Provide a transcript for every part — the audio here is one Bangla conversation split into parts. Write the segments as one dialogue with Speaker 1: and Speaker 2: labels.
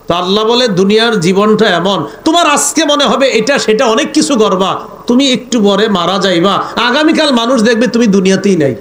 Speaker 1: তো আল্লাহ বলে দুনিয়ার জীবনটা এমন, তোমার আজকে মনে হবে এটা সেটা অনেক কিছু করবা, তুমি একটু পরে মারা যাইবা, আগামীকাল মানুষ দেখবে তুমি দুনিয়াতেই নাই।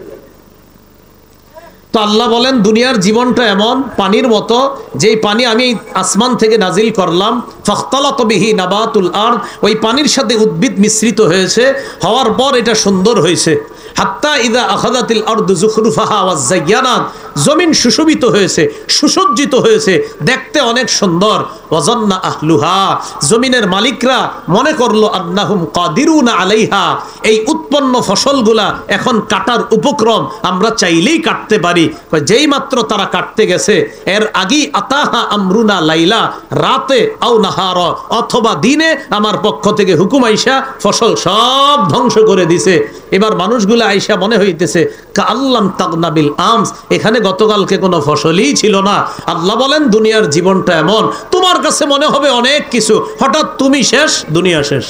Speaker 1: তো আল্লাহ বলেন দুনিয়ার জীবনটা এমন পানির মতো, যেই পানি আমি আসমান থেকে নাজিল করলাম, ফাখতালাত বিহি নাবাতুল আরদ, ওই পানির সাথে উদ্ভিদ মিশ্রিত হয়েছে, হওয়ার পর এটা সুন্দর হয়েছে। হাত্তা ইযা আখাযাতিল আরদু যুখরুফাহা ওয়া যায়্যানাত, জমিন সুশোভিত হয়েছে, সুসজ্জিত হয়েছে, দেখতে অনেক সুন্দর। ওয়াজান্না আহলুহা, জমিনের মালিকরা মনে করলো আন্নাহুম কাদিরুনা আলাইহা, এই উৎপন্ন ফসলগুলা এখন কাটার উপক্রম, আমরা চাইলেই কাটতে পারি। যেই মাত্র তারা কাটতে গেছে, এর আগেই আতাহা আমরুনা লাইলা, রাতে আও নাহার, অথবা দিনে আমার পক্ষ থেকে হুকুম আইসা ফসল সব ধ্বংস করে দিছে। এবার মানুষগুলো আইসা মনে হইতেছে কাআল্লাম তাগনাবিল আমস, এখানে গতকালকে কোনো ফসলই ছিল না। আল্লাহ বলেন দুনিয়ার জীবনটা এমন, তোমার কাছে মনে হবে অনেক কিছু, হঠাৎ তুমি শেষ, দুনিয়া শেষ।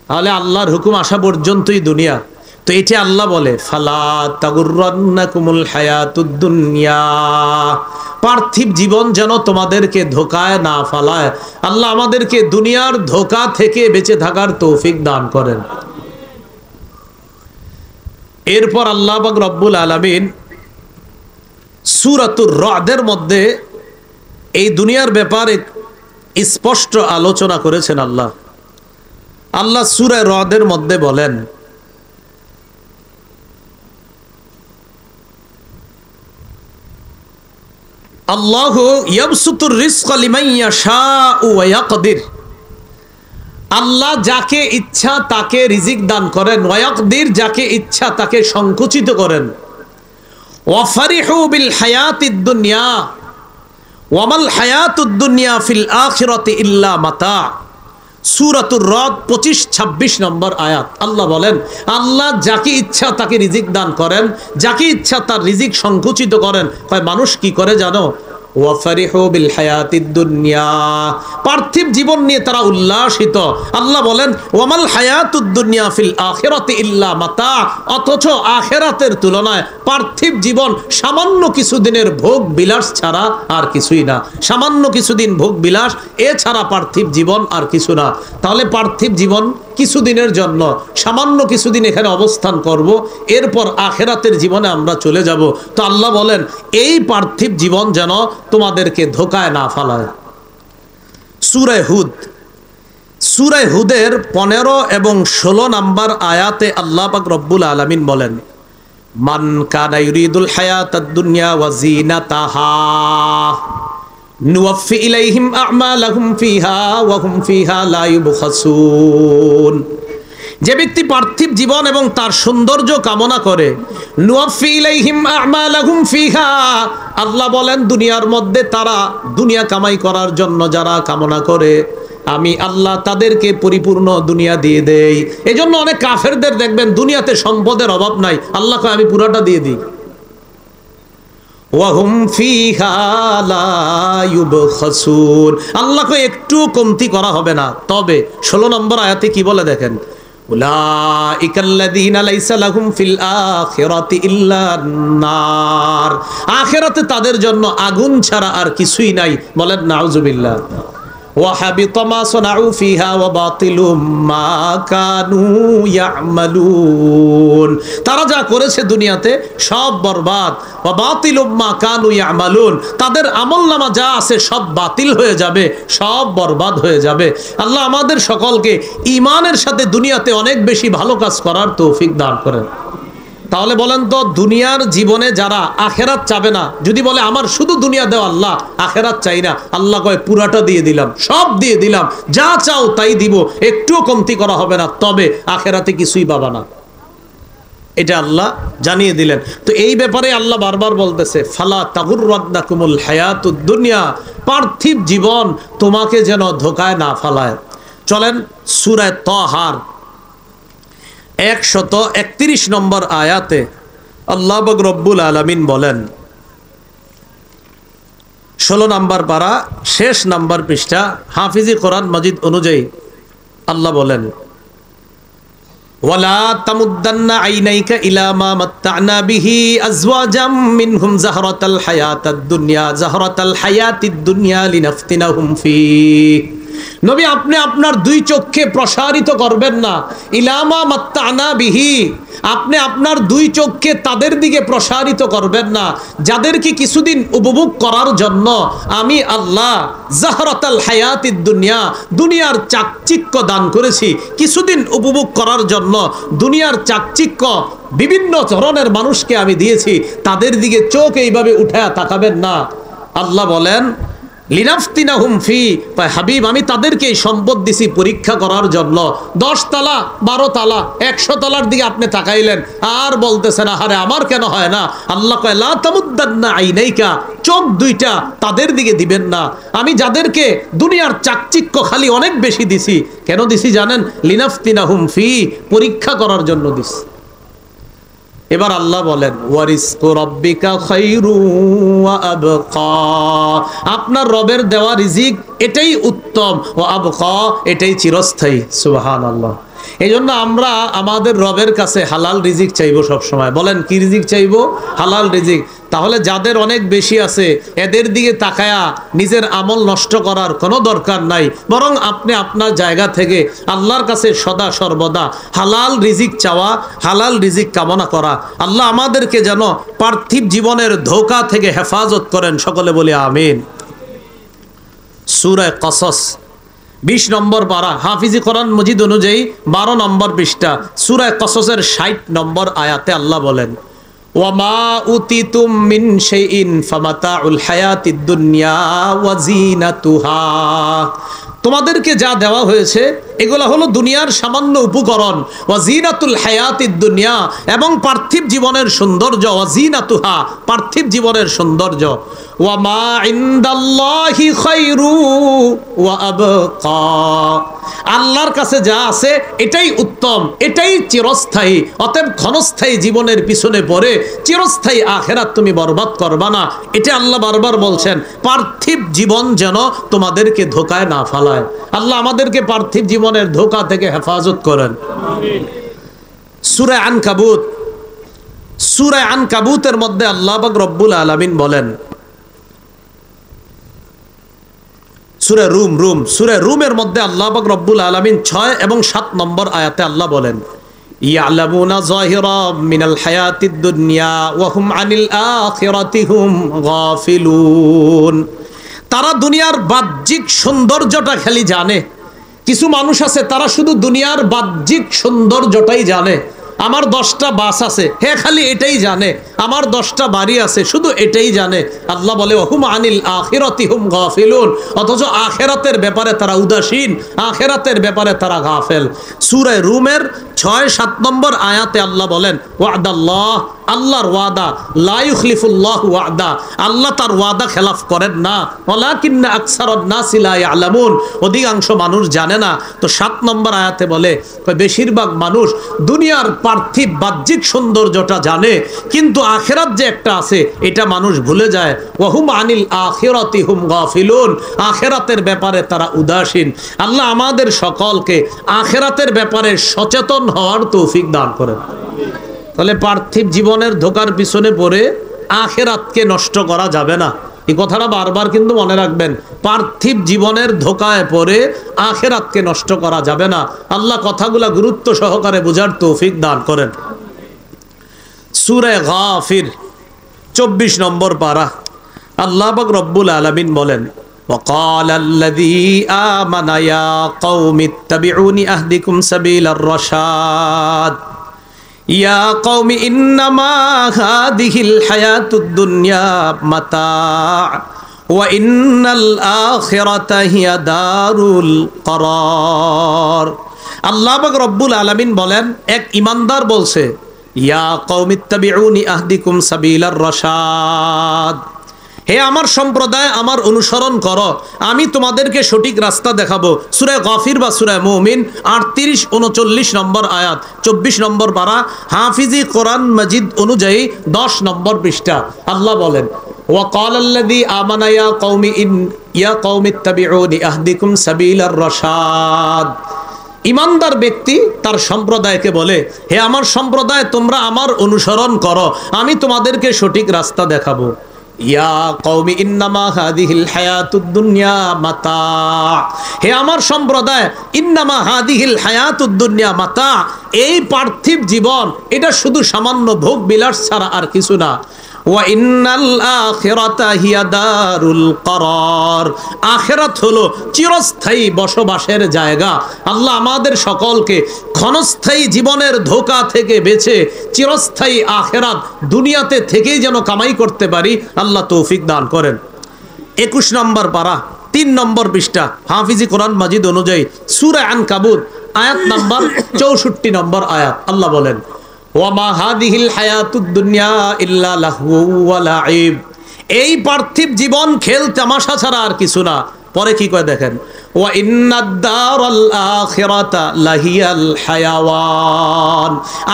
Speaker 1: তাহলে আল্লাহর হুকুম আসা পর্যন্তই দুনিয়া। তো এটা আল্লাহ বলে ফালা তাগুররান্নাকুমুল হায়াতুদ দুনিয়া, পার্থিব জীবন যেন তোমাদেরকে ধোকায় না ফালায়। আল্লাহ আমাদেরকে দুনিয়ার ধোকা থেকে বেঁচে থাকার তৌফিক দান করেন। এরপর আল্লাহ পাক রব্বুল আলামিন সূরাতুর রাদের মধ্যে এই দুনিয়ার ব্যাপারে স্পষ্ট আলোচনা করেছেন। আল্লাহ সূরা রাদের মধ্যে বলেন, আল্লাহু ইয়াবসুতুর রিজকা লিমান ইয়াশাউ ওয়া ইয়াকদির, আল্লাহ যাকে ইচ্ছা তাকে রিজিক দান করেন, ওয়া ইয়াকদির, যাকে ইচ্ছা তাকে সংকুচিত করেন। ওয়া ফারিহু বিল হায়াতিদ দুনিয়া ওয়া মাল হায়াতুদ দুনিয়া ফিল আখিরাতি ইল্লা মাতা। সূরাতুর রাদ 25-26 নম্বর আয়াত। আল্লাহ বলেন আল্লাহ যাকে ইচ্ছা তাকে রিজিক দান করেন, যাকে ইচ্ছা তার রিজিক সংকুচিত করেন। কয় মানুষ কি করে জানো? ওয়াফারিহু বিল হায়াতিদ দুনিয়া, পার্থিব জীবন নিয়ে তারা উল্লাসিত। আল্লাহ বলেন ওয়ামাল হায়াতুদ দুনিয়া ফিল আখিরাতি ইল্লা মাতা, অথচ আখিরাতের তুলনায় পার্থিব জীবন সামান্য কিছুদিনের ভোগ বিলাস ছাড়া আর কিছুই না। সামান্য কিছুদিন ভোগ বিলাস, এছাড়া পার্থিব জীবন আর কিছু না। তাহলে পার্থিব জীবন কিছুদিনের জন্য, সামান্য কিছুদিন এখানে অবস্থান করব, এরপর আখিরাতের জীবনে আমরা চলে যাব। তো আল্লাহ বলেন এই পার্থিব জীবন যেন তোমাদেরকে ধোকায় না ফালায়। সূরা হুদের 15 এবং 16 নম্বর আয়াতে আল্লাহ পাক রব্বুল আলামিন বলেন, মান কানা ইউরিদুল হায়াতাদ দুনিয়া ওয়া জিনাতাহা নুওয়াফি ইলাইহিম আমালাহুম ফিহা ওয়া হুম ফিহা লা ইউবখাসুন। যে ব্যক্তি পার্থিব জীবন এবং তার সৌন্দর্য কামনা করে, নুওয়াফি ইলাইহিম আমালাহুম ফিহা, আল্লাহ বলেন দুনিয়ার মধ্যে তারা দুনিয়া কামাই করার জন্য যারা কামনা করে, আমি আল্লাহ তাদেরকে পরিপূর্ণ দুনিয়া দিয়ে দেই। এজন্য অনেক কাফেরদের দেখবেন দুনিয়াতে সম্পদের অভাব নাই, আল্লাহ কয় আমি পুরাটা দিয়ে দিই। ওয়াহুম ফিহা লা ইউবখাসুন, আল্লাহ কয় একটু কমতি করা হবে না। তবে 16 নম্বর আয়াতে কি বলে দেখেন, উলাইকাল্লাযীনা লাইসা লাহুম ফিল আখিরাতি ইল্লান নার, আখিরাতে তাদের জন্য আগুন ছাড়া আর কিছুই নাই। বলেন নাউযুবিল্লাহ। ওয়া হাবিতা মা সানাউ ফিহা ওয়া বাতিলুম মা কানু ইয়ামালুন, তারা যা করেছে দুনিয়াতে সব বরবাদ। ওয়া বাতিলুম মা কানু ইয়ামালুন, তাদের আমলনামা যা আছে সব বাতিল হয়ে যাবে, সব বরবাদ হয়ে যাবে। আল্লাহ আমাদের সকলকে ঈমানের সাথে দুনিয়াতে অনেক বেশি ভালো কাজ করার তৌফিক দান করেন। তাহলে বলেন তো দুনিয়ার জীবনে যারা আখেরাত চাবে না, যদি বলে আমার শুধু দুনিয়া দাও আল্লাহ, আখেরাত চাই না, আল্লাহ কয় পুরাটা দিয়ে দিলাম, সব দিয়ে দিলাম, যা চাও তাই দিব, একটুও কমতি করা হবে না, তবে আখেরাতে কিছুই পাবা না। এটা আল্লাহ জানিয়ে দিলেন। তো এই ব্যাপারে আল্লাহ বারবার বলতেছে ফালা তাগুররান্নাকুমুল হায়াতুদ দুনিয়া, পার্থিব জীবন তোমাকে যেন ধোকায় না ফালায়। চলেন সূরা তাহার 131 নম্বর আয়াতে আল্লাহ পাক রব্বুল আলামিন বলেন, 16 নম্বর পারা শেষ নাম্বার পৃষ্ঠা, হাফিজি কোরআন মাজিদ অনুযায়ী আল্লাহ বলেন, ওয়ালা তামুদ্দান্না আইনাইকা ইলা মা মাত্তা'না বিহি আজওয়াজাম মিনহুম যাহরাতাল হায়াতিদ দুনিয়া লিনাফতিনাহুম ফি। নবী, আপনি আপনার দুই চোখকে প্রসারিত করবেন না, ইলামা মাত্তা'না বিহি, আপনি আপনার দুই চোখকে তাদের দিকে প্রসারিত করবেন না যাদেরকে কিছুদিন উপভোগ করার জন্য আমি আল্লাহ যাহরাতাল হায়াতিদ দুনিয়া, দুনিয়ার চাকচিক্য দান করেছি। কিছুদিন উপভোগ করার জন্য দুনিয়ার চাকচিক্য বিভিন্ন ধরনের মানুষকে আমি দিয়েছি, তাদের দিকে চোখ এইভাবে উঠায়া তাকাবেন না। আল্লাহ বলেন লিনাফতিনাহুম ফি, হাবিব আমি তাদেরকে এই সম্পদ দিছি পরীক্ষা করার জন্য। 10 তালা 12 তালা 100 তালার দিকে আপনি তাকাইলেন আর বলতেছেন আহারে আমার কেন হয় না। আল্লাহ কয় লা তামুদ্দান্না আইনাইকা, চোখ দুইটা তাদের দিকে দিবেন না। আমি যাদেরকে দুনিয়ার চাকচিক্য খালি অনেক বেশি দিছি, কেন দিছি জানেন? লিনাফতিনাহুম ফি, পরীক্ষা করার জন্য দিছি। এবার আল্লাহ বলেন ওয়ারিজকু রাব্বিকা খায়রু ওয়া আবকা, আপনার রবের দেওয়া রিজিক এটাই উত্তম, ওয়া আবকা, এটাই চিরস্থায়ী। সুবহানাল্লাহ। এই জন্য আমরা আমাদের রবের কাছে হালাল রিজিক চাইবো সব সময়। বলেন কি রিজিক চাইবো? হালাল রিজিক। তাহলে যাদের অনেক বেশি আছে এদের দিকে তাকায়া নিজের আমল নষ্ট করার কোনো দরকার নাই, বরং আপনি আপনার জায়গা থেকে আল্লাহর কাছে সদা সর্বদা হালাল রিজিক চাওয়া, হালাল রিজিক কামনা করা। আল্লাহ আমাদেরকে যেন পার্থিব জীবনের ধোঁকা থেকে হেফাজত করেন, সকলে বলি আমিন। সূরা কসস 20 নম্বর পারা, হাফিজি কোরআন মজিদ অনুযায়ী 12 নম্বর পৃষ্ঠা, সূরা কসসের 60 নম্বর আয়াতে আল্লাহ বলেন ওয়ামা উতিতুম মিন শাইইন ফামাতাউল হায়াতিদ দুনিয়া ওয়া জিনাতুহা, তোমাদেরকে যা দেওয়া হয়েছে এগুলো হলো দুনিয়ার সামান্য উপকরণ। ওয়া জিনাতুল হায়াতিদ দুনিয়া, এবং পার্থিব জীবনের সৌন্দর্য। ওয়া জিনাতুহা, পার্থিব জীবনের সৌন্দর্য। ওয়া মা ইনদাল্লাহি খায়রু ওয়া আবকা, আল্লাহর কাছে যা আছে এটাই উত্তম, এটাই চিরস্থায়ী। অতএব ক্ষণস্থায়ী জীবনের পিছনে পড়ে চিরস্থায়ী আখিরাত তুমি বরবাদ করবা না। এটা আল্লাহ বারবার বলছেন, পার্থিব জীবন যেন তোমাদেরকে ধোকায় না ফেলায়। আল্লাহ আমাদেরকে পার্থিব জীবনের ধোকা থেকে হেফাজত করেন। সূরা আনকাবুত, সূরা আনকাবুতের মধ্যে আল্লাহ পাক রব্বুল আলামিন বলেন, সূরা রুম, সূরা রুমের মধ্যে আল্লাহ পাক রব্বুল আলামিন 6 এবং 7 নম্বর আয়াতে আল্লাহ বলেন ইয়ালামুনা যাহিরাম মিনাল হায়াতিদ দুনিয়া ওয়া হুম আনিল আখিরাতি হুম গাফিলুন, তারা দুনিয়ার বাহ্যিক সৌন্দর্যটা খালি জানে। কিছু মানুষ আছে তারা শুধু দুনিয়ার বাহ্যিক সৌন্দর্যটাই জানে। আমার 10টা বাস আছে, হ্যাঁ খালি এটাই জানে। আমার 10টা বাড়ি আছে, শুধু এটাই জানে। আল্লাহ বলে হুম আনিল আখিরাতি হুম গাফিলুন, অথচ আখিরাতের ব্যাপারে তারা উদাসীন, আখিরাতের ব্যাপারে তারা গাফেল। সূরা রুমের 6-7 নম্বর আয়াতে আল্লাহ বলেন ওয়াদাল্লাহ, আল্লাহর ওয়াদা, লা ইউখলিফুল্লাহু ওয়াদা, আল্লাহ তার ওয়াদা খেলাফ করেন না। ওয়ালাকিন্না আকসারান নাসি লা ইয়ালামুন, অধিকাংশ মানুষ জানে না। তো 7 নম্বর আয়াতে বলে বেশিরভাগ মানুষ দুনিয়ার পার্থিব বাহ্যিক সৌন্দর্যটা জানে, কিন্তু আখিরাত যে একটা আছে এটা মানুষ ভুলে যায়। ওয়াহুম আনিল আখিরাতি হুম গাফিলুন, আখিরাতের ব্যাপারে তারা উদাসীন। আল্লাহ আমাদের সকলকে আখিরাতের ব্যাপারে সচেতন হওয়ার তৌফিক দান করেন। তাহলে পার্থিব জীবনের ধোকার পিছনে পড়ে আখিরাতকে নষ্ট করা যাবে না। এই কথাটা বারবার কিন্তু মনে রাখবেন, পার্থিব জীবনের ধোকায় পড়ে আখিরাতকে নষ্ট করা যাবে না। আল্লাহ কথাগুলা গুরুত্ব সহকারে বোঝার তৌফিক দান করেন। সূরা গাফির 24 নম্বর পারা, আল্লাহ পাক রব্বুল আলামিন বলেন وقال الذي آمن يا قوم اتبعوني أهدكم سبيل الرشاد يا قوم إنما هذه الحياة الدنيا متاع وإن الآخرة هي دار القرار। আল্লাহ পাক রব্বুল আলামিন বলেন, এক ইমানদার বলছে ইয়া কওমি ইত্তাবিউনি আহদিকুম সাবিলার রাশাদ, হে আমার সম্প্রদায় আমার অনুসরণ করো, আমি তোমাদেরকে সঠিক রাস্তা দেখাবো। সূরা গাফির বা সূরা মুমিন 38-39 নম্বর আয়াত, 24 নম্বর পারা, হাফিজি কোরআন মাজিদ অনুযায়ী 10 নম্বর পৃষ্ঠা। আল্লাহ বলেন ওয়াকাল আল্লাযী আমানা ইয়া কওমি ইত্তাবিউনি আহদিকুম সাবিলার রাশাদ, ইমানদার ব্যক্তি তার সম্প্রদায়কে বলে, হে আমার সম্প্রদায়, তোমরা আমার অনুসরণ করো, আমি তোমাদেরকে সঠিক রাস্তা দেখাবো। ইয়া কওমি ইন্নামা হাদিহিল হায়াতুদ দুনিয়া মাতা, হে আমার সম্প্রদায়, ইন্নামা হাদিহিল হায়াতুদ দুনিয়া মাতা, এই পার্থিব জীবন এটা শুধু সামান্য ভোগ বিলাস ছাড়া আর কিছু না। ওয়া ইন্নাল আখিরাতা হিয়া দারুল করার, আখিরাত হলো চিরস্থায়ী বসবাসের জায়গা। আল্লাহ আমাদের সকলকে ক্ষণস্থায়ী জীবনের ধোঁকা থেকে বেঁচে চিরস্থায়ী আখিরাত দুনিয়াতে থেকেই যেন কামাই করতে পারি, আল্লাহ তৌফিক দান করেন। 21 নম্বর পারা 3 নম্বর পৃষ্ঠা, হাফিজি কোরআন মাজিদ অনুযায়ী সূরা আনকাবুত আয়াত নাম্বার 64 নম্বর আয়াত। আল্লাহ বলেন, ওয়ামা হাদিহিল হায়াতুদ দুনিয়া ইল্লা লাহু ওয়া লাইব, এই পার্থিব জীবন খেল তামাশা ছাড়া আর কিছু না। পরে কি কয় দেখেন, ওয়া ইন্নাদ দারাল আখিরাতা লাহিয়াল হায়াওয়ান,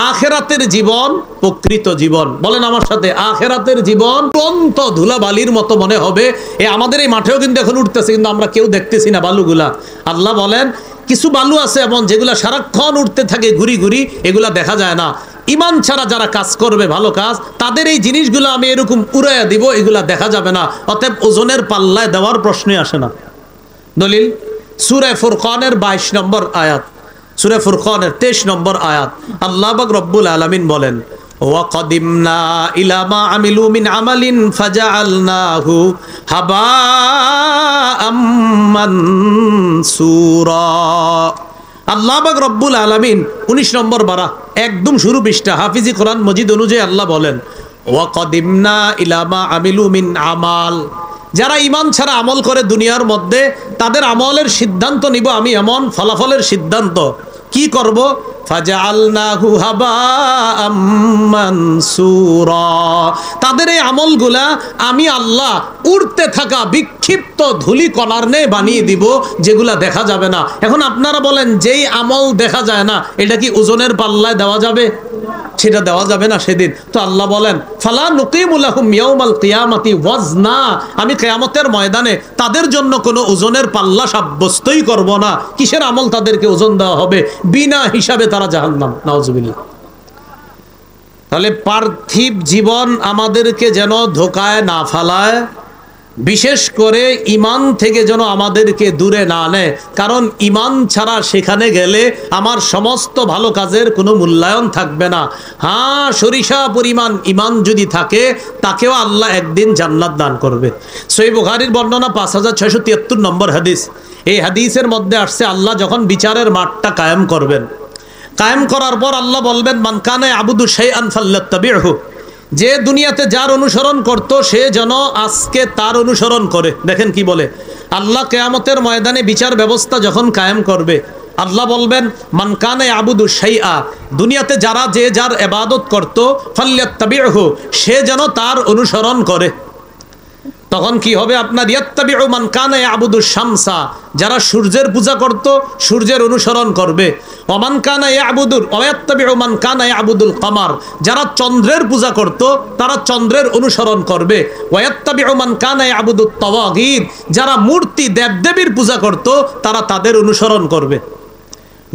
Speaker 1: আখিরাতের জীবন প্রকৃত জীবন। বলেন আমার সাথে, আখিরাতের জীবন অত্যন্ত ধুলাবালির মতো মনে হবে। আমাদের এই মাঠেও কিন্তু এখন উঠতেছে, কিন্তু আমরা কেউ দেখতেছি না বালুগুলা। আল্লাহ বলেন, কিছু বালু আছে এমন যেগুলা সারাক্ষণ উঠতে থাকে ঘুরি ঘুরি, এগুলা দেখা যায় না। ইমান ছাড়া যারা কাজ করবে ভালো কাজ, তাদের এই জিনিসগুলো আমি এরকম উড়াইয়া দিব, এগুলা দেখা যাবে না। অতএব ওজনের পাল্লায় দেওয়ার প্রশ্নই আসে না। দলিল সূরা ফুরকানের 22 নম্বর আয়াত, সূরা ফুরকানের 23 নম্বর আয়াত। আল্লাহ পাক রব্বুল আলামিন বলেন, ওয়াকাদিমনা ইলা মা আমিলু মিন আমালিন ফাজআলনাহু হাবাআম মানসুরা। আল্লাহ পাক রব্বুল আলামিন 19 নম্বর বারা একদম শুরু পৃষ্ঠা, হাফিজি কোরআন মজিদ অনুযায়ী আল্লাহ বলেন, ওয়াকাদিমনা ইলা মা আমিলু মিন আমাল, যারা ঈমান ছাড়া আমল করে দুনিয়ার মধ্যে, তাদের আমলের সিদ্ধান্ত নিব আমি, এমন ফলাফলের সিদ্ধান্ত কি করব, ফাজআলনাহু হাবাআম মানসুরা, তাদের এই আমলগুলা আমি আল্লাহ উড়তে থাকা বিক্ষিপ্ত ধুলি কণার ন্যায় বানিয়ে দিব, যেগুলা দেখা যাবে না। এখন আপনারা বলেন, যেই আমল দেখা যায় না, এটা কি ওজনের পাল্লায় দেওয়া যাবে? সেটা দেওয়া যাবে না সেদিন। তো আল্লাহ বলেন, ফালা নুকিমু লাহুম ইয়াউমাল কিয়ামাতি ওয়াজনা, আমি কিয়ামতের ময়দানে তাদের জন্য কোনো ওজনের পাল্লা সাব্যস্তই করব না। কিসের আমল তাদেরকে ওজন দেওয়া হবে? বিনা হিসাবে তারা জাহান্নাম, নাউজুবিল্লাহ। তাহলে পার্থিব জীবন আমাদেরকে যেন ধোকায় না ফেলায়, বিশেষ করে ঈমান থেকে যেন আমাদেরকে দূরে না নেয়। কারণ ঈমান ছাড়া সেখানে গেলে আমার সমস্ত ভালো কাজের কোনো মূল্যায়ন থাকবে না। হ্যাঁ, সরিষা পরিমাণ ঈমান যদি থাকে, তাকেও আল্লাহ একদিন জান্নাত দান করবে। সহিহ বুখারীর বর্ণনা 5673 নম্বর হাদিস। এই হাদিসের মধ্যে আসছে, আল্লাহ যখন বিচারের মাঠটা কায়েম করবেন, কায়েম করার পর আল্লাহ বলবেন, মান কানা ইয়াবুদু শাইআন ফাল্যাত্তাবিহু, যে দুনিয়াতে যার অনুসরণ করত সে যেন আজকে তার অনুসরণ করে। দেখেন কি বলে আল্লাহ, কিয়ামতের ময়দানে বিচার ব্যবস্থা যখন কায়েম করবে, আল্লাহ বলবেন, মান কানা ইয়াবুদু শাইআ, দুনিয়াতে যারা যে যার ইবাদত করত, ফাল্যাত্তাবিহু, সে যেন তার অনুসরণ করে। তখন কি হবে আপনার, ইয়াত্তাবিউ মান কানা ইয়াবুদু শামসা, যারা সূর্যের পূজা করত সূর্যের অনুসরণ করবে। ওমান কানা ইয়াবুদুল ওয়ায়াত্তাবিউ মান কানা ইয়াবুদুল কমার, যারা চন্দ্রের পূজা করত তারা চন্দ্রের অনুসরণ করবে। ওয়ায়াত্তাবিউ মান কানা ইয়াবুদুত তাওয়াগীত, যারা মূর্তি দেবদেবীর পূজা করত তারা তাদের অনুসরণ করবে।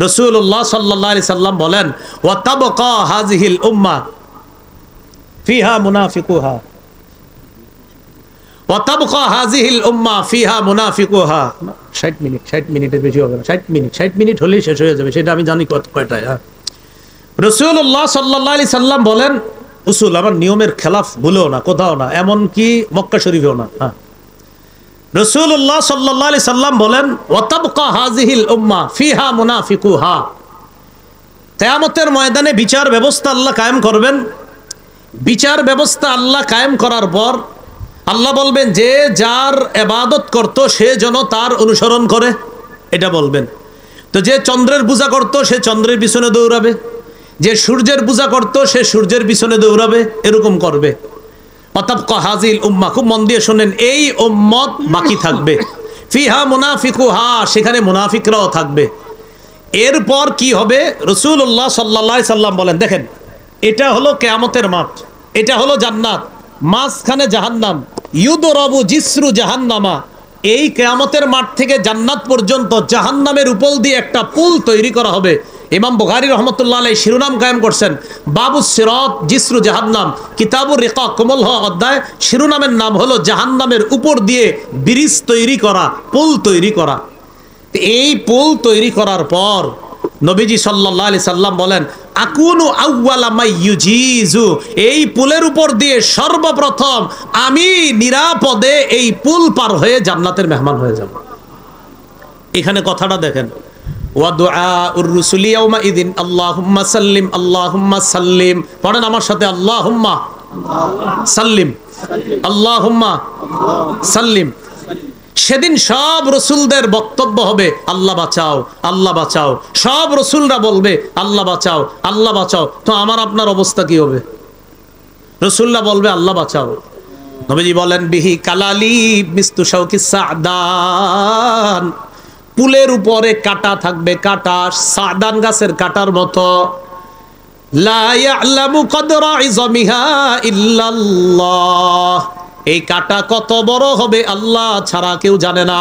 Speaker 1: রাসূলুল্লাহ সাল্লাল্লাহু আলাইহি সাল্লাম বলেন, ওয়া তাবকা হাযিহিল উম্মাহ ফিহা মুনাফিকুহা, ওয়াতাবকা হাযিহিল উম্মাহ ফিহা মুনাফিকুহা। 60 মিনিটের বেশি হবে না, 60 মিনিট হলেই শেষ হয়ে যাবে, সেটা আমি জানি কয়টায়। রাসূলুল্লাহ সাল্লাল্লাহু আলাইহি সাল্লাম বলেন, উসুল আমার নিয়মের খেলাফ ভুলেও না, কোথাও না, এমন কি মক্কা শরীফেও না। হ্যাঁ, রাসূলুল্লাহ সাল্লাল্লাহু আলাইহি সাল্লাম বলেন, ওয়াতাবকা হাযিহিল উম্মাহ ফিহা মুনাফিকুহা, কিয়ামতের ময়দানে বিচার ব্যবস্থা আল্লাহ কায়েম করবেন। বিচার ব্যবস্থা আল্লাহ কায়েম করার পর আল্লাহ বলবেন, যে যার ইবাদত করত সে যেন তার অনুসরণ করে, এটা বলবেন। তো যে চন্দ্রের পূজা করত সে চন্দ্রের পিছনে দৌড়াবে, যে সূর্যের পূজা করত সে সূর্যের পিছনে দৌড়াবে, এরকম করবে। ওয়াতাবকা হাযিহিল উম্মাহ, খুব মন দিয়ে শুনেন, এই উম্মত বাকি থাকবে। ফিহা মুনাফিকুহা, সেখানে মুনাফিকরাও থাকবে। এরপর কি হবে? রাসূলুল্লাহ সাল্লাল্লাহু আলাইহি সাল্লাম বলেন, দেখেন এটা হলো কিয়ামতের মাঠ, এটা হলো জান্নাত, মাঝখানে জাহান্নাম। ইউদরাবু জিসরু জাহান্নামা, এই কিয়ামতের মাঠ থেকে জান্নাত পর্যন্ত জাহান্নামের উপর দিয়ে একটা পুল তৈরি করা হবে। ইমাম বুখারী রাহমাতুল্লাহ আলাইহি শিরোনাম কায়েম করছেন, বাবুস সিরাত জিসরু জাহান্নাম, কিতাবুর রিকা কোমল হওয়া অধ্যায়, শিরোনামের নাম হলো জাহান্নামের উপর দিয়ে ব্রিজ তৈরি করা, পুল তৈরি করা। এই পুল তৈরি করার পর নবীজি সাল্লাল্লাহু আলাইহি সাল্লাম বলেন, আকুনু আউওয়ালা মাই ইউজিজু, এই পুলের উপর দিয়ে সর্বপ্রথম আমি নিরাপদে এই পুল পার হয়ে জান্নাতের মেহমান হয়ে যাব। এখানে কথাটা দেখেন, ওয়া দুআউর রুসুলি ইয়াউমা ইদিন আল্লাহুম্মা সাল্লিম আল্লাহুম্মা সাল্লিম। পড়েন আমার সাথে, আল্লাহুম্মা সাল্লিম আল্লাহুম্মা সাল্লিম। সেদিন সব রসুলদের বক্তব্য হবে আল্লাহ বাঁচাও, আল্লাহ বাঁচাও। সব রসুলরা বলবে আল্লাহ বাঁচাও, আল্লাহ বাঁচাও। তো আমার আপনার অবস্থা কি হবে? রসুলরা বলবে আল্লাহ বাঁচাও। নবীজি বলেন, বিহি কালালি মিস্তু শাওকিস সাদান, পুলের উপরে কাটা থাকবে, কাটা সাদান গাছের কাটার মতো। লা ইয়ালামু কদরা ইযমিহা ইল্লাল্লাহ, এই কাটা কত বড় হবে আল্লাহ ছাড়া কেউ জানে না।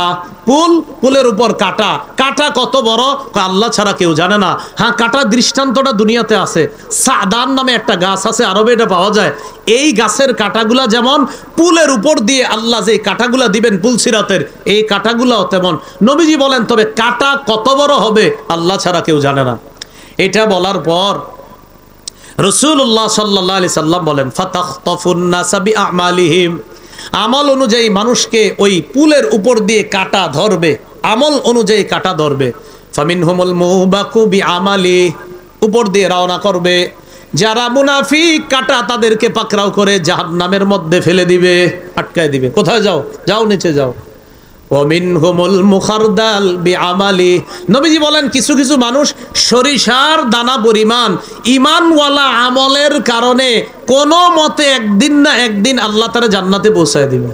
Speaker 1: পুলের উপর কাটা, কাটা কত বড় আল্লাহ ছাড়া কেউ জানে না। হ্যাঁ, কাটার দৃষ্টান্তটা দুনিয়াতে আছে। সাদান নামে একটা গাছ আছে, আরবে এটা পাওয়া যায়। এই গাছের কাটাগুলা যেমন পুলের উপর দিয়ে আল্লাহ যে কাটাগুলা দিবেন পুলসিরাতের, এই কাটাগুলাও তেমন। নবীজি বলেন, তবে কাটা কত বড় হবে আল্লাহ ছাড়া কেউ জানে না। এটা বলার পর রাসূলুল্লাহ সাল্লাল্লাহু আলাইহি সাল্লাম বলেন, ফাতাখতাফুন নাসা বিআমালিহিম, আমল অনুযায়ী মানুষকে ওই পুলের উপর দিয়ে কাটা ধরবে, আমল অনুযায়ী কাটা ধরবে। ফামিনহুমুল মুবাকু বিআমালি, উপর দিয়ে রওনা করবে। যারা মুনাফিক, কাটা তাদেরকে পাকড়াও করে জাহান্নামের মধ্যে ফেলে দিবে, আটকায় দিবে। কোথায় যাও? যাও নিচে যাও। ওমিনহুমুল মুখারদাল বিআমালি, নবীজি বলেন কিছু কিছু মানুষ সরিষার দানা পরিমাণ ঈমানওয়ালা আমলের কারণে কোনো মতে একদিন না একদিন আল্লাহ তাআলা জান্নাতে পৌঁছায় দিবে।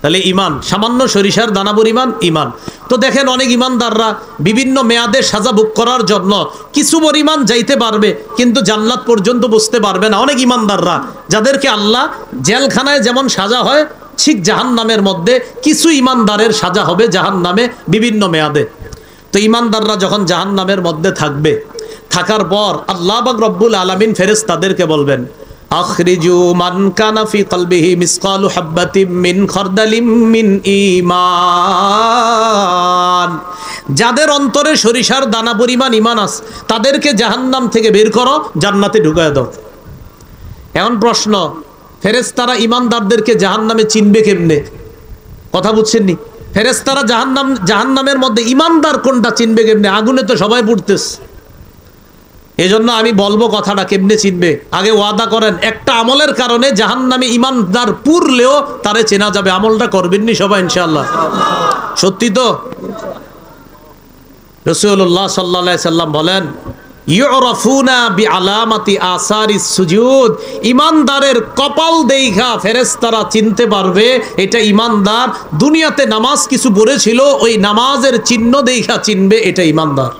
Speaker 1: তাহলে ঈমান সামান্য সরিষার দানা পরিমাণ ঈমান। তো দেখেন অনেক ঈমানদাররা বিভিন্ন মেয়াদে সাজা ভোগ করার জন্য কিছু পরিমাণ যাইতে পারবে, কিন্তু জান্নাত পর্যন্ত বুঝতে পারবে না। অনেক ঈমানদাররা যাদেরকে আল্লাহ জেলখানায় যেমন সাজা হয়, ঠিক জাহান্নামের মধ্যে কিছু ঈমানদারের সাজা হবে জাহান্নামে বিভিন্ন মেয়াদে। তো ঈমানদাররা যখন জাহান্নামের মধ্যে থাকবে, থাকার পর আল্লাহ পাক রব্বুল আলামিন ফেরেশতাদেরকে বলবেন, আখরিজু মান কানা ফি কলবিহি মিসকালু হাববাতিম মিন খারদালিম মিন ঈমান, যাদের অন্তরে সরিষার দানা পরিমাণ ঈমান আছে তাদেরকে জাহান্নাম থেকে বের করো, জান্নাতে ঢুকায় দাও। এখন প্রশ্ন, ফেরেশতারা ঈমানদারদেরকে জাহান্নামে চিনবে কেমনে? কথা বুঝছেননি? ফেরেশতারা জাহান্নামের মধ্যে ঈমানদার কোনটা চিনবে কেমনে? আগুনে তো সবাই পুড়তেছে। এজন্য আমি বলবো কথাটা কেমনে চিনবে, আগে ওয়াদা করেন একটা আমলের কারণে জাহান্নামে ঈমানদার পুরলেও তারে চেনা যাবে। আমলটা করবেননি সবাই ইনশাআল্লাহ? সত্যি তো? রাসূলুল্লাহ সাল্লাল্লাহু আলাইহি সাল্লাম বলেন, ইউরাফুনা বিআলামাতি আসারিস সুজুদ, ঈমানদারের কপাল দেইখা ফেরেশতারা চিনতে পারবে এটা ঈমানদার। দুনিয়াতে নামাজ কিছু পড়েছিল, ওই নামাজের চিহ্ন দেইখা চিনবে এটা ঈমানদার।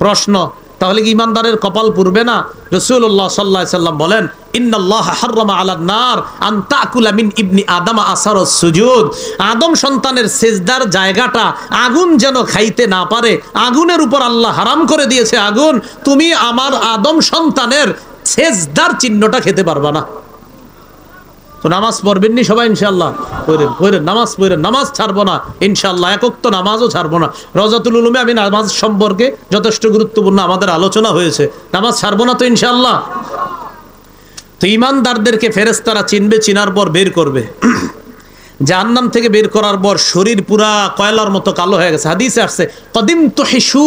Speaker 1: প্রশ্ন, তাহলে কি ঈমানদারের কপাল পুরবে না? রাসূলুল্লাহ সাল্লাল্লাহু আলাইহি সাল্লাম বলেন, ইন্নাল্লাহা হাররামা আলান নার আন তাকুলা মিন ইবনি আদম আসারুস সুজুদ, আদম সন্তানের সিজদার জায়গাটা আগুন যেন খাইতে না পারে, আগুনের উপর আল্লাহ হারাম করে দিয়েছে আগুন। তুমি আমার আদম সন্তানের সিজদার চিহ্নটা খেতে পারবা না। তো নামাজ পড়বেননি সবাই ইনশাআল্লাহ? পড়েন, নামাজ পড়েন, নামাজ ছাড়বো না ইনশাআল্লাহ। একক তো নামাজও ছাড়বো না। রওজাতুল উলুমে আমি নামাজ সম্পর্কে যথেষ্ট গুরুত্বপূর্ণ আমাদের আলোচনা হয়েছে, নামাজ ছাড়বো না তো ইনশাআল্লাহ। তো ঈমানদারদেরকে ফেরেশতারা চিনবে, চিনার পর বের করবে। জাহান্নাম থেকে বের করার পর শরীর পুরা কয়লার মতো কালো হয়ে গেছে। হাদিসে আসছে, কদিম তুহিশু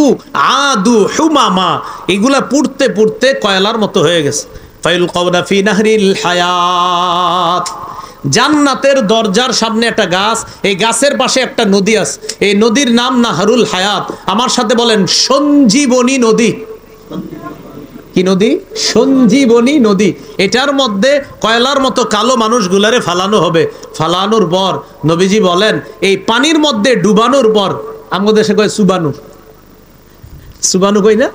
Speaker 1: আদু হুমামা, এগুলা পুড়তে পুড়তে কয়লার মতো হয়ে গেছে। ফায়ুলকাউনা ফি নাহরিল হায়াত, জান্নাতের দরজার সামনে একটা গাছ, এই গাছের পাশে একটা নদী আছে, এই নদীর নাম নাহরুল হায়াত। আমার সাথে বলেন, সঞ্জীবনী নদী। কি নদী? সঞ্জীবনী নদী। এটার মধ্যে কয়লার মতো কালো মানুষগুলারে ফালানো হবে। ফালানোর পর নবীজি বলেন, এই পানির মধ্যে ডুবানোর পর, আমাদের দেশে কয় সুবানু, সুবানু কই না,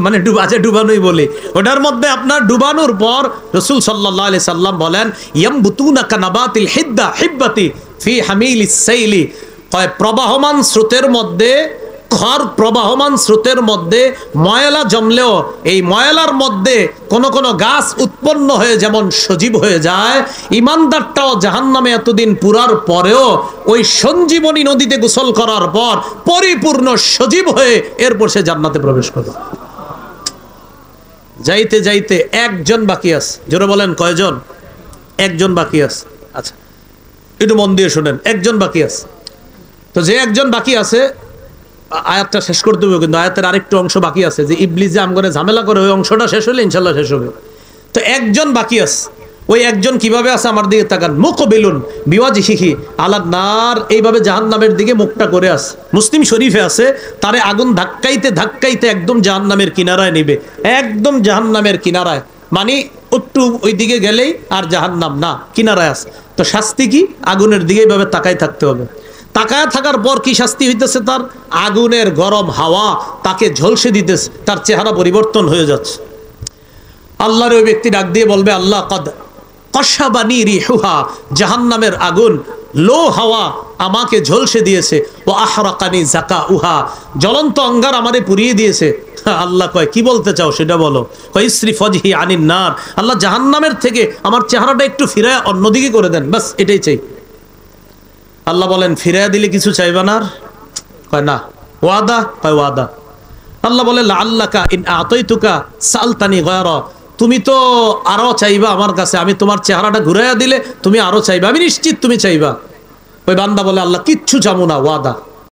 Speaker 1: মানে ডুবানোই বলি, ওটার মধ্যে আপনার ডুবানোর পর রাসূল সাল্লাল্লাহু আলাইহি সাল্লাম বলেন ইয়ামবুতুনা কানাবাতিল হিব্বাতি ফি হামিলিস সাইলি, কয় প্রবাহমান স্রোতের মধ্যে, প্রবাহমান স্রোতের মধ্যে ময়লা জমলেও এই ময়লার মধ্যে কোন কোন গাছ উৎপন্ন হয়ে যেমন সজীব হয়ে যায়, ইমানদারটাও জাহান্নামে এতদিন পুরার পরেও ওই সঞ্জীবনী নদীতে গোসল করার পর পরিপূর্ণ সজীব হয়ে এরপর সে জান্নাতে প্রবেশ করবে। যাইতে যাইতে একজন বাকি আছে, জোরে বলেন কয়জন? একজন বাকি আছে। আচ্ছা একটু মন দিয়ে শুনেন, একজন বাকি আছে। তো যে একজন বাকি আছে, আয়াতটা শেষ করতে হবে, কিন্তু আয়াতের আরেকটু অংশ বাকি আছে, যে ইবলিস যে আমগরে ঝামেলা করে, ওই অংশটা শেষ হলে ইনশাল্লাহ শেষ হবে। তো একজন বাকি আছে, ওই একজন কিভাবে আছে আমার দিকে তাকান, মুকবিলুন বিওয়াজিহি আলান নার, এইভাবে জাহান্নামের দিকে মুখটা করে আছে। মুসলিম শরীফে আছে, তারে আগুন ধাক্কাইতে ধাক্কাইতে একদম জাহান্নামের কিনারায় নিবে, একদম জাহান্নামের কিনারায়, মানে একটু ওই দিকে গেলেই আর জাহান্নাম না, কিনারায় আছে। তো শাস্তি কি? আগুনের দিকে এইভাবে তাকাই থাকতে হবে। তাকায় থাকার পর কি শাস্তি হইতেছে তার? আগুনের গরম হাওয়া তাকে ঝলসে দিতেছে, তার চেহারা পরিবর্তন হয়ে যাচ্ছে। আল্লাহর ওই ব্যক্তি ডাক দিয়ে বলবে, আল্লাহ কদ কশাবানি রিহুহা, জাহান্নামের আগুন লো হাওয়া আমাকে ঝলসে দিয়েছে, ও আহরাকানি জাকাউহা, জ্বলন্ত অঙ্গার আমারে পুড়িয়ে দিয়েছে। আল্লাহ কয় কি বলতে চাও সেটা বলো। কয় ইসরি ফজহি আনিন নার, আল্লাহ জাহান্নামের থেকে আমার চেহারাটা একটু ফিরায় অন্যদিকে করে দেন, বাস এটাই চাই। আল্লাহ বলেন ফিরাইয়া দিলে কিছু চাইবা না? কয় না। ওয়াদা? কয় ওয়াদা। আল্লাহ বলে লাআল্লাকা ইন আতাইতুকা সালতানি গায়রা, তুমি তো আরো চাইবা আমার কাছে, আমি তোমার চেহারাটা ঘুরাইয়া দিলে তুমি আরো চাইবা, আমি নিশ্চিত তুমি চাইবা। ওই বান্দা বলে আল্লাহ কিচ্ছু চামু না, ওয়াদা।